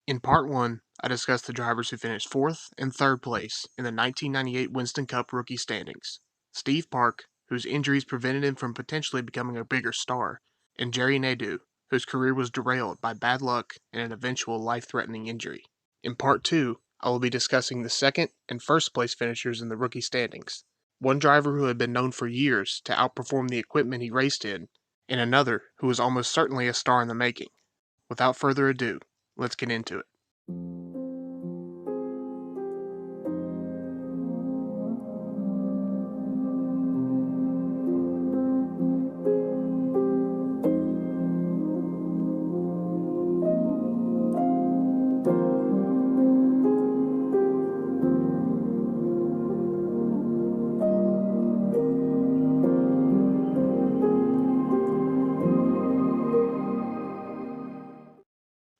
In part 1, I discussed the drivers who finished 4th and 3rd place in the 1998 Winston Cup Rookie Standings. Steve Park, whose injuries prevented him from potentially becoming a bigger star, and Jerry Nadeau, whose career was derailed by bad luck and an eventual life-threatening injury. In part 2, I will be discussing the 2nd and 1st place finishers in the rookie standings. One driver who had been known for years to outperform the equipment he raced in, and another who was almost certainly a star in the making. Without further ado, let's get into it.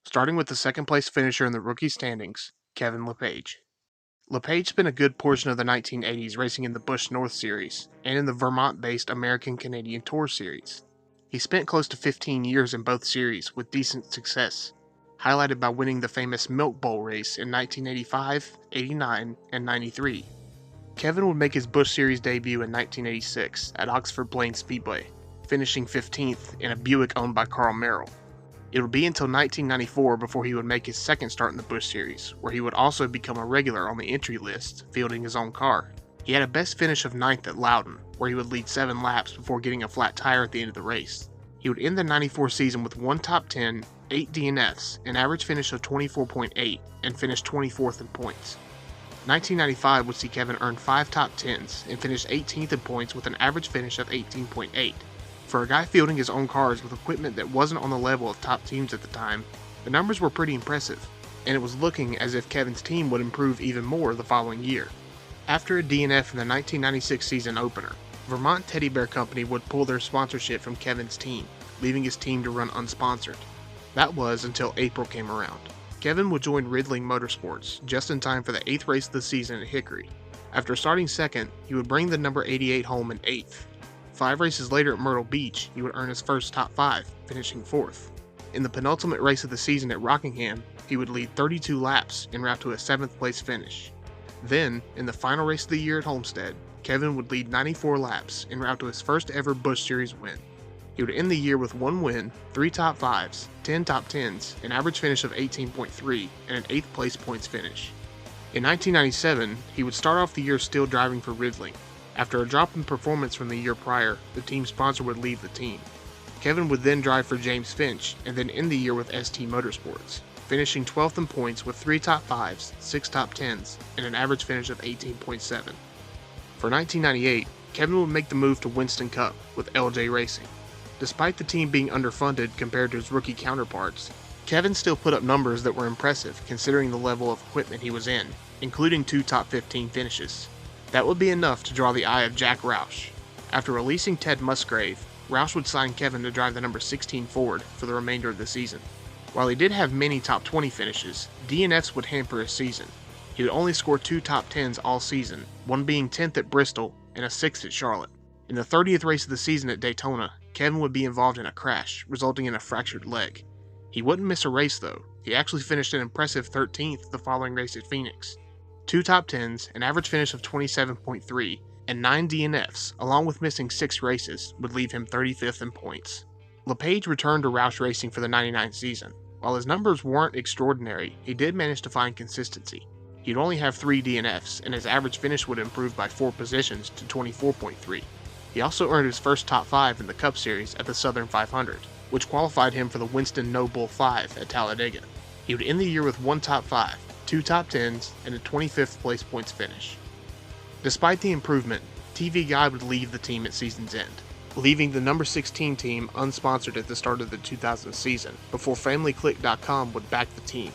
Starting with the 2nd place finisher in the rookie standings, Kevin LePage. LePage spent a good portion of the 1980s racing in the Busch North Series and in the Vermont-based American-Canadian Tour Series. He spent close to 15 years in both series with decent success, highlighted by winning the famous Milk Bowl race in 1985, 89, and 93. Kevin would make his Busch Series debut in 1986 at Oxford Blaine Speedway, finishing 15th in a Buick owned by Carl Merrill. It would be until 1994 before he would make his second start in the Busch Series, where he would also become a regular on the entry list, fielding his own car. He had a best finish of 9th at Loudon, where he would lead 7 laps before getting a flat tire at the end of the race. He would end the 94 season with 1 top 10, 8 DNFs, an average finish of 24.8, and finished 24th in points. 1995 would see Kevin earn 5 top 10s and finish 18th in points with an average finish of 18.8. For a guy fielding his own cars with equipment that wasn't on the level of top teams at the time, the numbers were pretty impressive, and it was looking as if Kevin's team would improve even more the following year. After a DNF in the 1996 season opener, Vermont Teddy Bear Company would pull their sponsorship from Kevin's team, leaving his team to run unsponsored. That was until April came around. Kevin would join Ridley Motorsports just in time for the 8th race of the season at Hickory. After starting 2nd, he would bring the number 88 home in 8th. 5 races later at Myrtle Beach, he would earn his first top 5, finishing 4th. In the penultimate race of the season at Rockingham, he would lead 32 laps en route to a 7th place finish. Then, in the final race of the year at Homestead, Kevin would lead 94 laps en route to his first ever Busch Series win. He would end the year with 1 win, 3 top 5s, 10 top 10s, an average finish of 18.3, and an 8th place points finish. In 1997, he would start off the year still driving for Ridley. After a drop in performance from the year prior, the team sponsor would leave the team. Kevin would then drive for James Finch and then end the year with ST Motorsports, finishing 12th in points with 3 top 5s, 6 top 10s, and an average finish of 18.7. For 1998, Kevin would make the move to Winston Cup with LJ Racing. Despite the team being underfunded compared to his rookie counterparts, Kevin still put up numbers that were impressive considering the level of equipment he was in, including 2 top 15 finishes. That would be enough to draw the eye of Jack Roush. After releasing Ted Musgrave, Roush would sign Kevin to drive the number 16 Ford for the remainder of the season. While he did have many top 20 finishes, DNFs would hamper his season. He would only score 2 top 10s all season, one being 10th at Bristol and a 6th at Charlotte. In the 30th race of the season at Daytona, Kevin would be involved in a crash, resulting in a fractured leg. He wouldn't miss a race though. He actually finished an impressive 13th the following race at Phoenix. 2 top 10s, an average finish of 27.3, and 9 DNFs, along with missing 6 races, would leave him 35th in points. LePage returned to Roush Racing for the 99 season. While his numbers weren't extraordinary, he did manage to find consistency. He'd only have 3 DNFs, and his average finish would improve by 4 positions to 24.3. He also earned his first top 5 in the Cup Series at the Southern 500, which qualified him for the Winston No Bull 5 at Talladega. He would end the year with 1 top 5, 2 top 10s, and a 25th place points finish. Despite the improvement, TV Guide would leave the team at season's end, leaving the number 16 team unsponsored at the start of the 2000 season, before FamilyClick.com would back the team.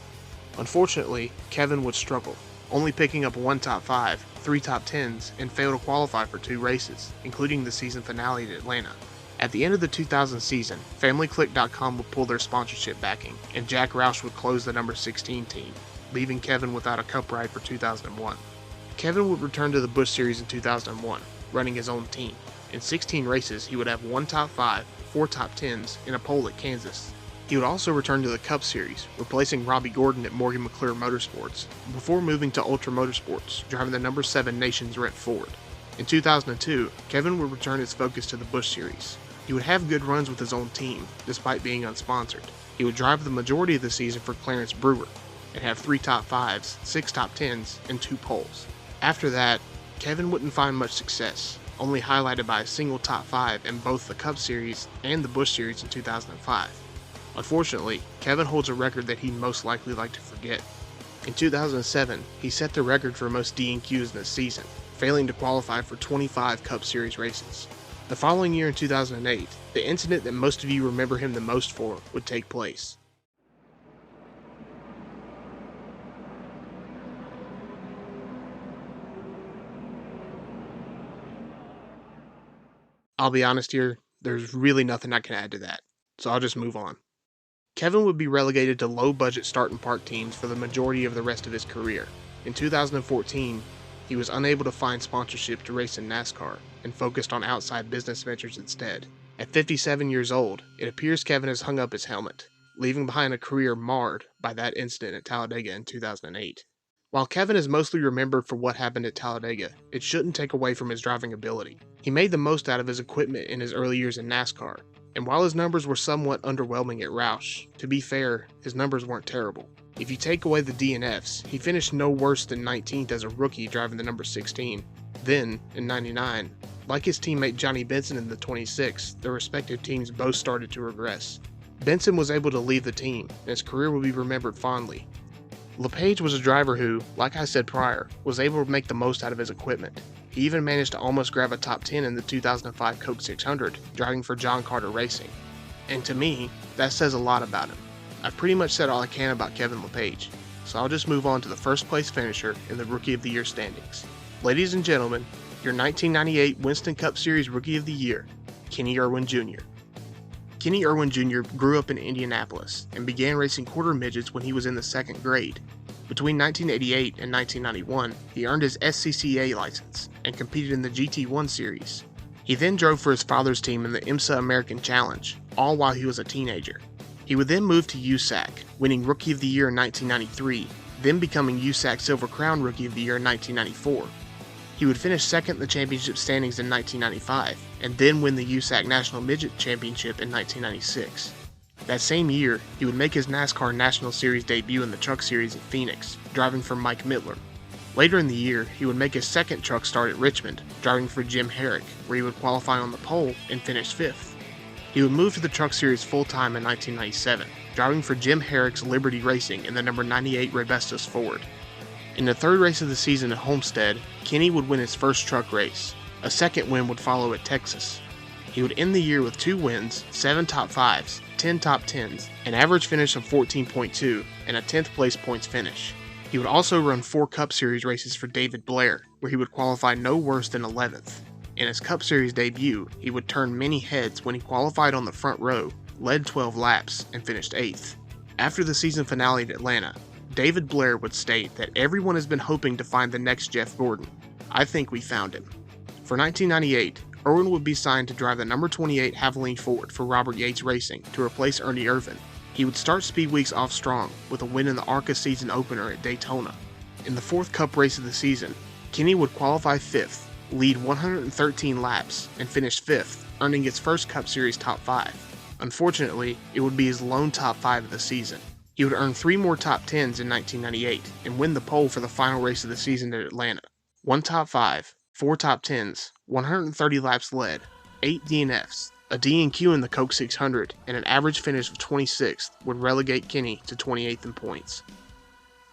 Unfortunately, Kevin would struggle, only picking up 1 top 5, 3 top 10s, and fail to qualify for 2 races, including the season finale at Atlanta. At the end of the 2000 season, FamilyClick.com would pull their sponsorship backing, and Jack Roush would close the number 16 team, leaving Kevin without a Cup ride for 2001. Kevin would return to the Busch Series in 2001, running his own team. In 16 races, he would have 1 top 5, 4 top 10s, and a pole at Kansas. He would also return to the Cup Series, replacing Robbie Gordon at Morgan McClure Motorsports, before moving to Ultra Motorsports, driving the number 7 Nations Rent Ford. In 2002, Kevin would return his focus to the Busch Series. He would have good runs with his own team, despite being unsponsored. He would drive the majority of the season for Clarence Brewer, and have 3 top 5s, 6 top 10s, and 2 poles. After that, Kevin wouldn't find much success, only highlighted by a single top 5 in both the Cup Series and the Busch Series in 2005. Unfortunately, Kevin holds a record that he'd most likely like to forget. In 2007, he set the record for most DNQs in a season, failing to qualify for 25 Cup Series races. The following year in 2008, the incident that most of you remember him the most for would take place. I'll be honest here, there's really nothing I can add to that, so I'll just move on. Kevin would be relegated to low-budget start and park teams for the majority of the rest of his career. In 2014, he was unable to find sponsorship to race in NASCAR and focused on outside business ventures instead. At 57 years old, it appears Kevin has hung up his helmet, leaving behind a career marred by that incident at Talladega in 2008. While Kevin is mostly remembered for what happened at Talladega, it shouldn't take away from his driving ability. He made the most out of his equipment in his early years in NASCAR, and while his numbers were somewhat underwhelming at Roush, to be fair, his numbers weren't terrible. If you take away the DNFs, he finished no worse than 19th as a rookie driving the number 16. Then, in '99, like his teammate Johnny Benson in the 26, their respective teams both started to regress. Benson was able to leave the team, and his career will be remembered fondly. LePage was a driver who, like I said prior, was able to make the most out of his equipment. He even managed to almost grab a top 10 in the 2005 Coke 600, driving for John Carter Racing. And to me, that says a lot about him. I've pretty much said all I can about Kevin LePage, so I'll just move on to the first place finisher in the Rookie of the Year standings. Ladies and gentlemen, your 1998 Winston Cup Series Rookie of the Year, Kenny Irwin Jr. Kenny Irwin Jr. grew up in Indianapolis and began racing quarter midgets when he was in the 2nd grade. Between 1988 and 1991, he earned his SCCA license and competed in the GT1 series. He then drove for his father's team in the IMSA American Challenge, all while he was a teenager. He would then move to USAC, winning Rookie of the Year in 1993, then becoming USAC Silver Crown Rookie of the Year in 1994. He would finish 2nd in the championship standings in 1995, and then win the USAC National Midget Championship in 1996. That same year, he would make his NASCAR National Series debut in the Truck Series at Phoenix, driving for Mike Mittler. Later in the year, he would make his 2nd truck start at Richmond, driving for Jim Herrick, where he would qualify on the pole and finish 5th. He would move to the Truck Series full-time in 1997, driving for Jim Herrick's Liberty Racing in the number 98 Rebestos Ford. In the 3rd race of the season at Homestead, Kenny would win his first truck race. A 2nd win would follow at Texas. He would end the year with 2 wins, 7 top 5s, 10 top 10s, an average finish of 14.2, and a 10th place points finish. He would also run 4 Cup Series races for David Blair, where he would qualify no worse than 11th. In his Cup Series debut, he would turn many heads when he qualified on the front row, led 12 laps, and finished 8th. After the season finale at Atlanta, David Blair would state that everyone has been hoping to find the next Jeff Gordon. I think we found him. For 1998, Irwin would be signed to drive the number 28 Havoline Ford for Robert Yates Racing to replace Ernie Irvan. He would start Speed Weeks off strong with a win in the ARCA season opener at Daytona. In the 4th Cup race of the season, Kenny would qualify 5th, lead 113 laps, and finish 5th, earning his first Cup Series top 5. Unfortunately, it would be his lone top 5 of the season. He would earn 3 more top 10s in 1998 and win the pole for the final race of the season at Atlanta. 1 top 5, 4 top 10s, 130 laps led, 8 DNFs, a DNQ in the Coke 600, and an average finish of 26th would relegate Kenny to 28th in points.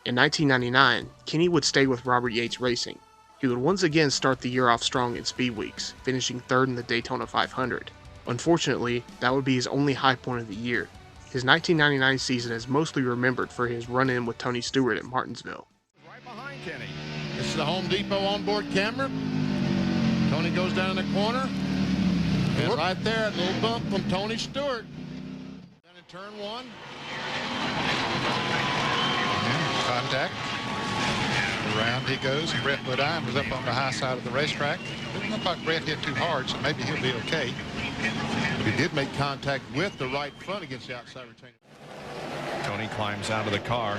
In 1999, Kenny would stay with Robert Yates Racing. He would once again start the year off strong in Speed Weeks, finishing 3rd in the Daytona 500. Unfortunately, that would be his only high point of the year. His 1999 season is mostly remembered for his run-in with Tony Stewart at Martinsville. Right behind Kenny. This is the Home Depot onboard camera. Tony goes down in the corner. And right there, a little bump from Tony Stewart. Down in turn 1. And contact. Around he goes. Brett Woodine was up on the high side of the racetrack. Didn't look like Brett hit too hard, so maybe he'll be okay. But he did make contact with the right front against the outside retaining. Tony climbs out of the car.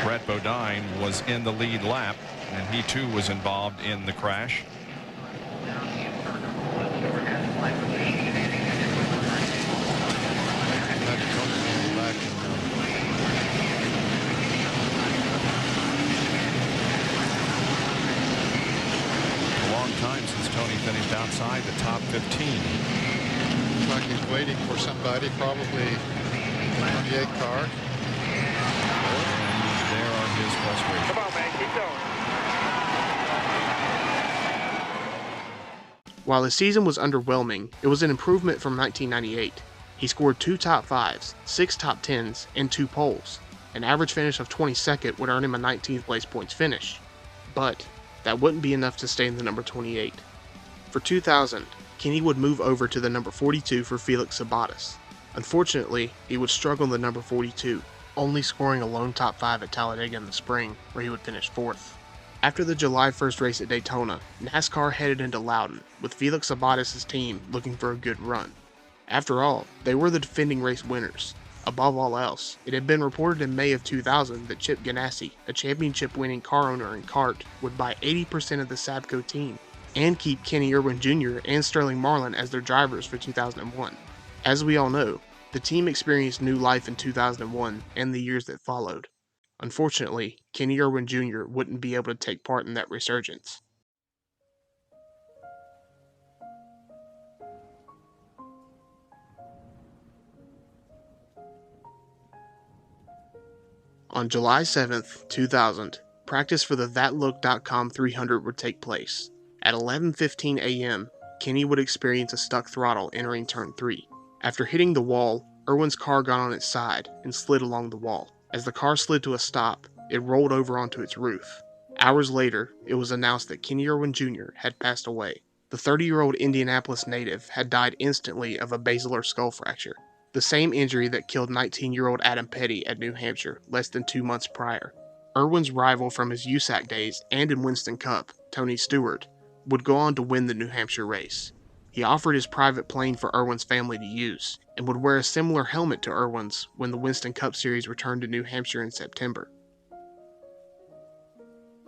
Brett Bodine was in the lead lap, and he too was involved in the crash. Time since Tony finished outside the top 15. Looks like he's waiting for somebody, probably the 28 car. And there are his frustrations. Come on, man, keep going. While his season was underwhelming, it was an improvement from 1998. He scored 2 top 5s, 6 top 10s, and 2 poles. An average finish of 22nd would earn him a 19th place points finish. But that wouldn't be enough to stay in the number 28. For 2000, Kenny would move over to the number 42 for Felix Sabates. Unfortunately, he would struggle in the number 42, only scoring a lone top 5 at Talladega in the spring, where he would finish 4th. After the July 1st race at Daytona, NASCAR headed into Loudon, with Felix Sabates' team looking for a good run. After all, they were the defending race winners. Above all else, it had been reported in May of 2000 that Chip Ganassi, a championship-winning car owner and kart, would buy 80% of the Sabco team and keep Kenny Irwin Jr. and Sterling Marlin as their drivers for 2001. As we all know, the team experienced new life in 2001 and the years that followed. Unfortunately, Kenny Irwin Jr. wouldn't be able to take part in that resurgence. On July 7th, 2000, practice for the ThatLook.com 300 would take place. At 11:15 a.m., Kenny would experience a stuck throttle entering turn 3. After hitting the wall, Irwin's car got on its side and slid along the wall. As the car slid to a stop, it rolled over onto its roof. Hours later, it was announced that Kenny Irwin Jr. had passed away. The 30-year-old Indianapolis native had died instantly of a basilar skull fracture, the same injury that killed 19-year-old Adam Petty at New Hampshire less than 2 months prior. Irwin's rival from his USAC days and in Winston Cup, Tony Stewart, would go on to win the New Hampshire race. He offered his private plane for Irwin's family to use, and would wear a similar helmet to Irwin's when the Winston Cup Series returned to New Hampshire in September.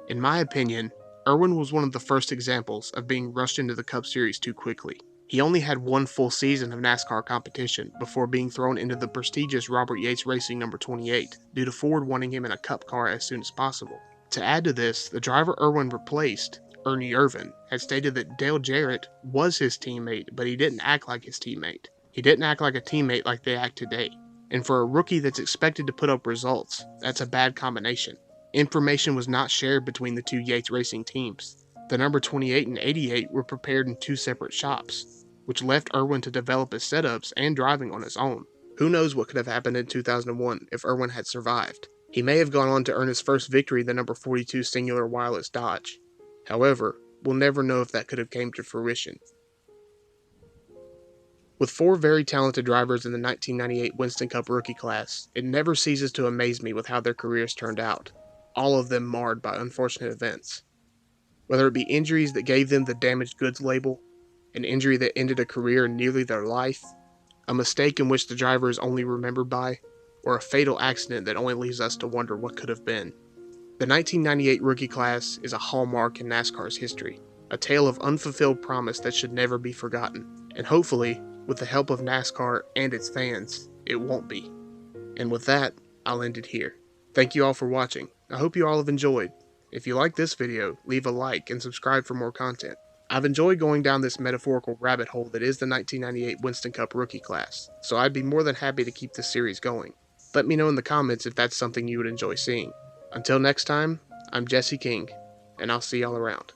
In my opinion, Irwin was one of the first examples of being rushed into the Cup Series too quickly. He only had one full season of NASCAR competition before being thrown into the prestigious Robert Yates Racing number 28 due to Ford wanting him in a Cup car as soon as possible. To add to this, the driver Irwin replaced, Ernie Irvan, had stated that Dale Jarrett was his teammate, but he didn't act like his teammate. He didn't act like a teammate like they act today. And for a rookie that's expected to put up results, that's a bad combination. Information was not shared between the two Yates Racing teams. The number 28 and 88 were prepared in 2 separate shops, which left Irwin to develop his setups and driving on his own. Who knows what could have happened in 2001 if Irwin had survived. He may have gone on to earn his first victory in the number 42 Singular Wireless Dodge. However, we'll never know if that could have came to fruition. With 4 very talented drivers in the 1998 Winston Cup rookie class, it never ceases to amaze me with how their careers turned out, all of them marred by unfortunate events. Whether it be injuries that gave them the damaged goods label, an injury that ended a career in nearly their life, a mistake in which the driver is only remembered by, or a fatal accident that only leaves us to wonder what could have been. The 1998 rookie class is a hallmark in NASCAR's history, a tale of unfulfilled promise that should never be forgotten, and hopefully, with the help of NASCAR and its fans, it won't be. And with that, I'll end it here. Thank you all for watching. I hope you all have enjoyed. If you like this video, leave a like and subscribe for more content. I've enjoyed going down this metaphorical rabbit hole that is the 1998 Winston Cup rookie class, so I'd be more than happy to keep this series going. Let me know in the comments if that's something you would enjoy seeing. Until next time, I'm Jesse King, and I'll see y'all around.